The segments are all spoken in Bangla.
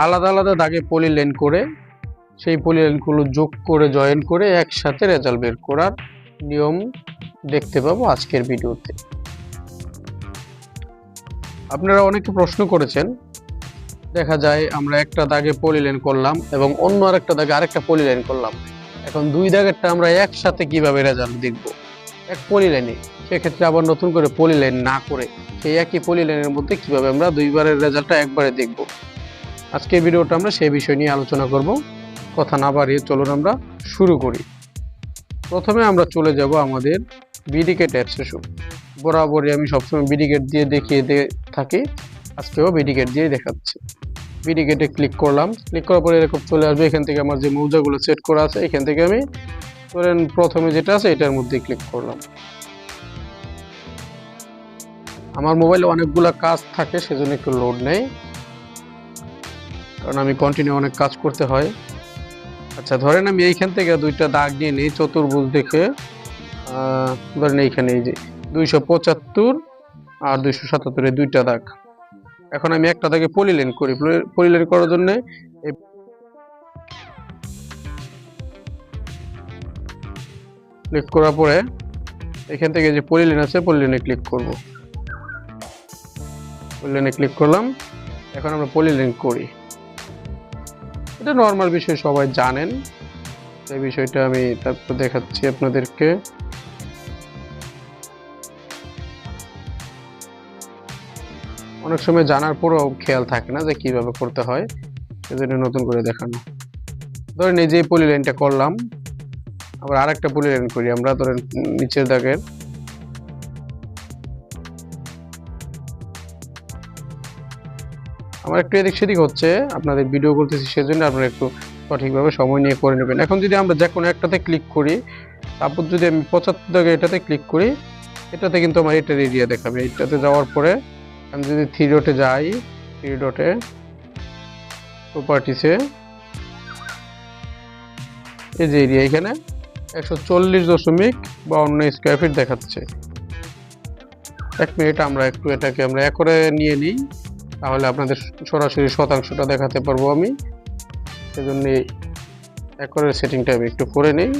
আলাদা আলাদা দাগে পলিলাইন করে সেই পলিলাইনগুলো যোগ করে জয়েন করে একসাথে রেজাল্ট বের করার নিয়ম দেখতে পাবো আজকের ভিডিওতে। আপনারা অনেকে প্রশ্ন করেছেন, দেখা যায় আমরা একটা দাগে পলিলাইন করলাম এবং অন্য আরেকটা দাগে আরেকটা পলিলাইন করলাম, এখন দুই দাগেরটা আমরা একসাথে কিভাবে রেজাল্ট দেখব এক পলিলাইনে, সেক্ষেত্রে আবার নতুন করে পলিলাইন না করে সেই একই পলিলাইনের মধ্যে কিভাবে আমরা দুইবারের রেজাল্টটা একবারে দেখব। আজকের ভিডিওটা আমরা সেই বিষয় নিয়ে আলোচনা করব। কথা না বাড়িয়ে চলুন আমরা শুরু করি। প্রথমে আমরা চলে যাব আমাদের বিডিকেট অ্যাপসে। বরাবরই আমি সবসময় বিডিকেট দিয়ে দেখিয়ে থাকি, আজকেও বিডিকেট দিয়ে দেখাচ্ছি। বিডিকেটে ক্লিক করলাম, ক্লিক করার পরে এরকম চলে আসবে। এখান থেকে আমার যে মৌজাগুলো সেট করা আছে এখান থেকে আমি ধরেন প্রথমে যেটা আছে এটার মধ্যে ক্লিক করলাম। আমার মোবাইলে অনেকগুলো কাজ থাকে সেজন্য একটু লোড নেই, কারণ আমি কন্টিনিউ অনেক কাজ করতে হয়। আচ্ছা, ধরেন আমি এইখান থেকে দুইটা দাগ নিয়ে নিই চতুর্ভুজ দেখে। ধরেন এইখানে এই যে 275 আর 277 এই দুইটা দাগ। এখন আমি একটা দাগে পলিলাইন করি। পলিলাইন করার জন্য ক্লিক করার পরে এখান থেকে যে পলিলাইন আছে পলিলাইনে ক্লিক করব। পলিলাইনে ক্লিক করলাম, এখন আমরা পলিলাইন করি। এটা নর্মাল বিষয়, সবাই জানেন। এই বিষয়টা আমি তারপর দেখাচ্ছি আপনাদেরকে। অনেক সময় জানার পরেও খেয়াল থাকে না যে কিভাবে করতে হয়, সেজন্য নতুন করে দেখানো। ধরেন এই যে পলিলাইনটা করলাম, আবার আরেকটা পলিলাইন করি আমরা। ধরেন নিচের দাগের আমার একটু এদিক সেদিক হচ্ছে, আপনাদের ভিডিও করতেছি সেজন্য আপনারা একটু সঠিকভাবে সময় নিয়ে করে নেবেন। এখন যদি আমরা যে কোনো একটাতে ক্লিক করি, তারপর যদি আমি 75 দাগে এটাতে ক্লিক করি, এটাতে কিন্তু আমার এটার এরিয়া দেখাবে। এটাতে যাওয়ার পরে আমি যদি 3 ডটে যাই, 3 ডটে প্রপার্টিসে এই যে এরিয়া, এখানে 140.52 স্কয়ার ফিট দেখাচ্ছে। এক মিনিট আমরা একটু এটাকে আমরা একরে নিয়ে নিই, তাহলে আপনাদের সরাসরি শতাংশটা দেখাতে পারবো আমি। সেজন্য একরের সেটিংটা আমি একটু করে নিই,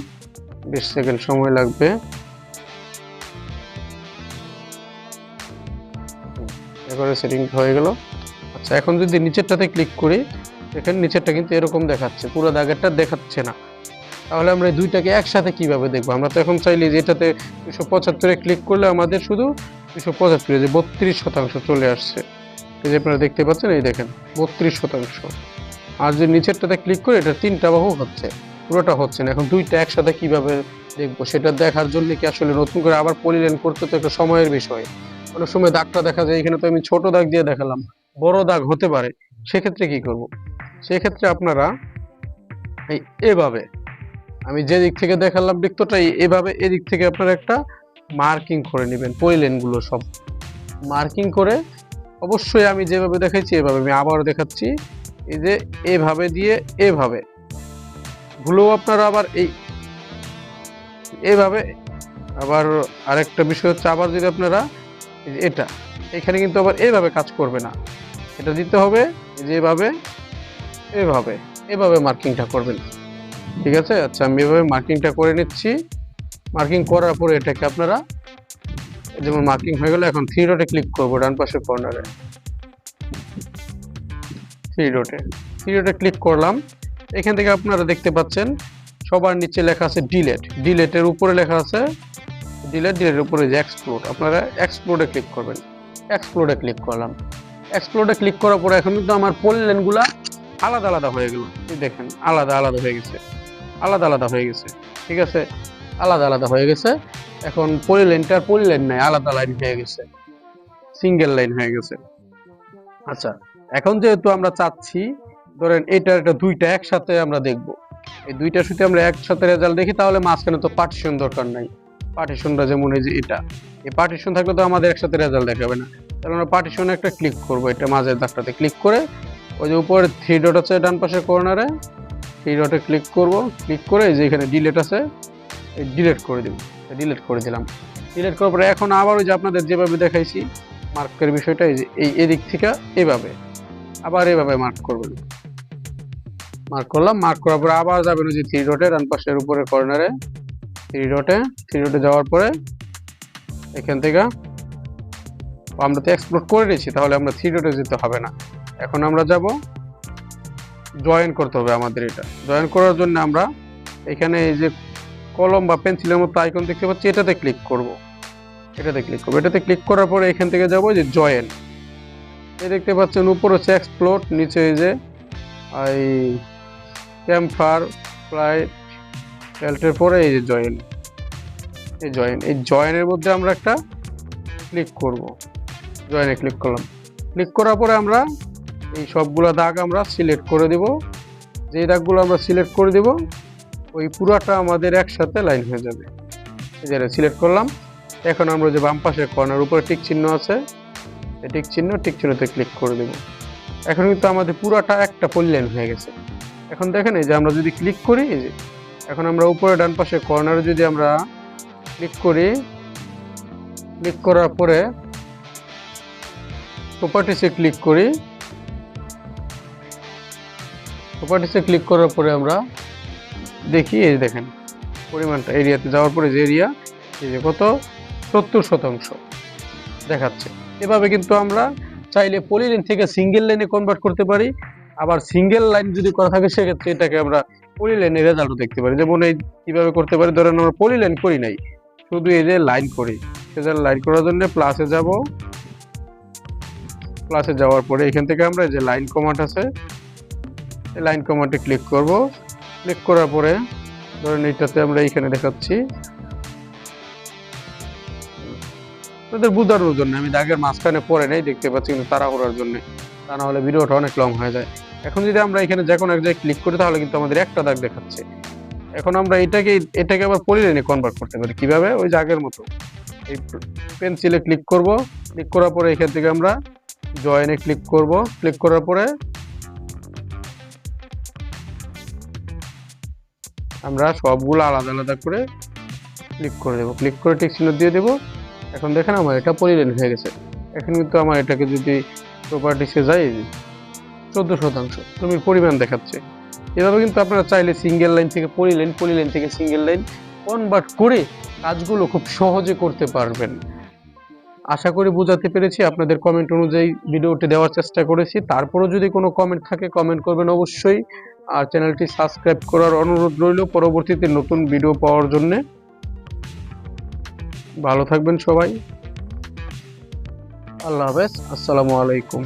20 সেকেন্ড সময় লাগবে। একরের সেটিং হয়ে গেল। আচ্ছা, এখন যদি নিচেরটাতে ক্লিক করি, এখানে নিচেরটা কিন্তু এরকম দেখাচ্ছে, পুরো দাগেরটা দেখাচ্ছে না। তাহলে আমরা এই দুইটাকে একসাথে কিভাবে দেখবো? আমরা তো এখন চাইলে যে এটাতে 275 এ ক্লিক করলে আমাদের শুধু 275 যে 32% চলে আসছে। এই যে আপনারা দেখতে পাচ্ছেন, এই দেখেন 32%। আর যে নিচেরটাতে ক্লিক করে এটা 3টা বাহু হচ্ছে, পুরোটা হচ্ছে না। এখন দুইটা একসাথে কিভাবে দেখবো সেটা দেখার জন্য কি আসলে নতুন করে আবার পলিলাইন করতে তো একটা সময়ের বিষয়। অনেক সময় দাগটা দেখা যায়, এখানে তো আমি ছোট দাগ দিয়ে দেখালাম, বড় দাগ হতে পারে। সেক্ষেত্রে কি করব? সেক্ষেত্রে আপনারা এভাবে, আমি যে দিক থেকে দেখালাম বৃত্তটা এভাবে, এদিক থেকে আপনারা একটা মার্কিং করে নেবেন। পলিলাইনগুলো সব মার্কিং করে, অবশ্যই আমি যেভাবে দেখাচ্ছি এভাবে আমি আবারও দেখাচ্ছি। এই যে এভাবে দিয়ে এভাবে ভুলো আপনারা আবার এইভাবে। আবার আরেকটা বিষয় হচ্ছে, আবার যদি আপনারা এটা এখানে কিন্তু আবার এভাবে কাজ করবে না, এটা দিতে হবে যে এভাবে এভাবে এভাবে মার্কিংটা করবেন। ঠিক আছে? আচ্ছা, আমি এভাবে মার্কিংটা করে নিচ্ছি। মার্কিং করার পরে এটাকে আপনারা যেমন মার্কিং হয়ে গেল, এখন 3 ডটে ক্লিক করবো ডান পাশের কর্নারে। 3 ডটে ক্লিক করলাম। এখান থেকে আপনারা দেখতে পাচ্ছেন সবার নিচে লেখা আছে ডিলেট। ডিলেটের উপরে লেখা আছে ডিলেটের উপরে যে এক্সপ্লোড, আপনারা এক্সপ্লোডে ক্লিক করবেন। এক্সপ্লোডে ক্লিক করলাম। এক্সপ্লোডে ক্লিক করার পরে এখন কিন্তু আমার পলিলাইনগুলা আলাদা আলাদা হয়ে গেল। এই দেখেন আলাদা আলাদা হয়ে গেছে, আলাদা আলাদা হয়ে গেছে। ঠিক আছে, আলাদা আলাদা হয়ে গেছে। এখন পলিলাইনটার পলিলাইন নাই, আলাদা লাইন হয়ে গেছে, সিঙ্গেল লাইন হয়ে গেছে। আচ্ছা, এখন যেহেতু আমরা চাচ্ছি ধরেন এটা দুইটা একসাথে আমরা দেখব, এই দুইটা শুধু আমরা একসাথে রেজাল্ট দেখি, তাহলে মাঝখানে তো পার্টিশন দরকার নাই। পার্টিশনটা যেমন এই যে এটা, এই পার্টিশন থাকলে তো আমাদের একসাথে রেজাল্ট দেখাবে না। তাহলে আমরা পার্টিশনে একটা ক্লিক করব, এটা মাঝের দাগটাতে ক্লিক করে ওই যে উপরে 3 ডট আছে ডান পাশের কর্নারে, 3 ডটে ক্লিক করব। ক্লিক করে এই যে এখানে ডিলিট আছে, এই ডিলিট করে দিব। ডিলিট করে দিলাম। ডিলিট করার পরে এখন আবার ওই যে আপনাদের যেভাবে দেখাইছি, মার্কের বিষয়টা এই যে এদিক থেকে এভাবে আবার এভাবে মার্ক করবেন। মার্ক করলাম, মার্ক করার পরে আবার যাবেন ওই যে থ্রি ডটে ডান পাশের উপরে কর্নারে, থ্রি ডটে যাওয়ার পরে এখান থেকে আমরা তো এক্সপ্লোর করে নিয়েছি, তাহলে আমরা থ্রি ডটে যেতে হবে না। এখন আমরা যাব জয়েন করতে হবে আমাদের। এটা জয়েন করার জন্য আমরা এখানে এই যে কলম বা পেন্সিলের মতো আইকন দেখতে পাচ্ছি, এটাতে ক্লিক করব। এটাতে ক্লিক করার পরে এখান থেকে যাবো যে জয়েন। এই দেখতে পাচ্ছেন উপর হচ্ছে এক্সপ্লোর, নিচে এই যে এই ক্যাম্পার ফ্লাইট বেল্টের পরে এই যে জয়েন, এই জয়েনের মধ্যে আমরা একটা ক্লিক করব। জয়েনে ক্লিক করলাম, ক্লিক করার পরে আমরা এই সবগুলো দাগ আমরা সিলেক্ট করে দিব। যে দাগগুলো আমরা সিলেক্ট করে দিব ওই পুরাটা আমাদের একসাথে লাইন হয়ে যাবে। এই যে সিলেক্ট করলাম। এখন আমরা যে বাম পাশে কর্নার উপরে টিক চিহ্ন আছে, এই টিক চিহ্নতে ক্লিক করে দেব। এখন কিন্তু আমাদের পুরাটা একটা পলিলাইন হয়ে গেছে। এখন দেখেন এই যে আমরা যদি ক্লিক করি, এই যে এখন আমরা উপরে ডান পাশে কর্নারে যদি আমরা ক্লিক করি, ক্লিক করার পরে প্রপার্টিসে ক্লিক করি, প্রপার্টিসে ক্লিক করার পরে আমরা দেখি এই দেখেন পরিমাণটা, এরিয়াতে যাওয়ার পরে যে এরিয়া এই যে কত 70% দেখাচ্ছে। এভাবে কিন্তু আমরা চাইলে পলিলাইন থেকে সিঙ্গেল লাইনে কনভার্ট করতে পারি। আবার সিঙ্গেল লাইন যদি করা থাকে সেক্ষেত্রে এটাকে আমরা পলিলাইনের রেজাল্টও দেখতে পারি। যেমন এই কিভাবে করতে পারি, ধরেন আমরা পলিলাইন করি নাই, শুধু এই যে লাইন করি। সেজন্য লাইন করার জন্য প্লাসে যাব, প্লাসে যাওয়ার পরে এখান থেকে আমরা যে লাইন কমান্ড আছে, এই লাইন কমান্ডে ক্লিক করব। ক্লিক করার পরে ধরেন এইটাতে আমরা এইখানে দেখাচ্ছি তাদের বোঝানোর জন্য, আমি দাগের মাঝখানে পরে নেই দেখতে পাচ্ছি, কিন্তু তাড়াহুড়ার জন্য, তা না হলে ভিডিওটা অনেক লং হয়ে যায়। এখন যদি আমরা এখানে যে কোনো এক জায়গায় ক্লিক করি তাহলে কিন্তু আমাদের একটা দাগ দেখাচ্ছে। এখন আমরা এটাকে আবার পলিলাইনে কনভার্ট করতে পারি কিভাবে, ওই দাগের মতো এই পেন্সিলে ক্লিক করব। ক্লিক করার পরে এখান থেকে আমরা জয়েনে ক্লিক করব। ক্লিক করার পরে আমরা সবগুলো আলাদা আলাদা করে ক্লিক করে দেবো, ক্লিক করে টিক চিহ্ন দিয়ে দেবো। এখন দেখেন আমার এটা পলিলাইন হয়ে গেছে। এখন কিন্তু আমার এটাকে যদি প্রপার্টিসে যাই 14% জমির পরিমাণ দেখাচ্ছে। এভাবে কিন্তু আপনারা চাইলে সিঙ্গেল লাইন থেকে পলিলাইন, পলিলাইন থেকে সিঙ্গেল লাইন কনভার্ট করে কাজগুলো খুব সহজে করতে পারবেন। আশা করি বোঝাতে পেরেছি। আপনাদের কমেন্ট অনুযায়ী ভিডিওটি দেওয়ার চেষ্টা করেছি। তারপরও যদি কোনো কমেন্ট থাকে কমেন্ট করবেন অবশ্যই। আর চ্যানেলটি সাবস্ক্রাইব করার অনুরোধ রইল পরবর্তীতে নতুন ভিডিও পাওয়ার জন্য। ভালো থাকবেন সবাই। আল্লাহ হাফেজ, আসসালামু আলাইকুম।